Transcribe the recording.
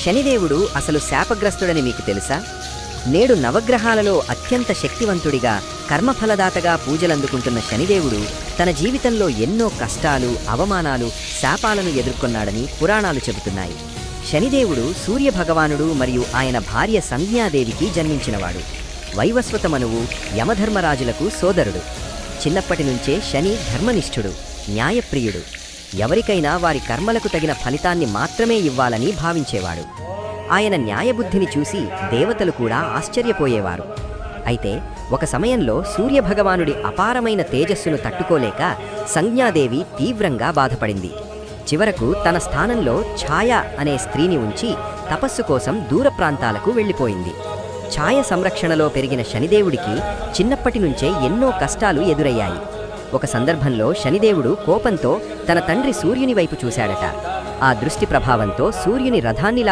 శనిదేవుడు అసలు శాపగ్రస్తుడని మీకు తెలుసా? నేడు నవగ్రహాలలో అత్యంత శక్తివంతుడిగా, కర్మఫలదాతగా పూజలందుకుంటున్న శనిదేవుడు తన జీవితంలో ఎన్నో కష్టాలు, అవమానాలు, శాపాలను ఎదుర్కొన్నాడని పురాణాలు చెబుతున్నాయి. శనిదేవుడు సూర్యభగవానుడు మరియు ఆయన భార్య సంజ్ఞాదేవికి జన్మించినవాడు. వైవస్వత మనువు, యమధర్మరాజులకు సోదరుడు. చిన్నప్పటి నుంచే శని ధర్మనిష్ఠుడు, న్యాయప్రియుడు. ఎవరికైనా వారి కర్మలకు తగిన ఫలితాన్ని మాత్రమే ఇవ్వాలని భావించేవాడు. ఆయన న్యాయబుద్ధిని చూసి దేవతలు కూడా ఆశ్చర్యపోయేవారు. అయితే ఒక సమయంలో సూర్యభగవానుడి అపారమైన తేజస్సును తట్టుకోలేక సంజ్ఞాదేవి తీవ్రంగా బాధపడింది. చివరకు తన స్థానంలో ఛాయ అనే స్త్రీని ఉంచి తపస్సు కోసం దూర ప్రాంతాలకు వెళ్ళిపోయింది. ఛాయ సంరక్షణలో పెరిగిన శనిదేవుడికి చిన్నప్పటి నుంచే ఎన్నో కష్టాలు ఎదురయ్యాయి. ఒక సందర్భంలో శనిదేవుడు కోపంతో తన తండ్రి సూర్యుని వైపు చూశాడట. ఆ దృష్టి ప్రభావంతో సూర్యుని రథాన్నిలా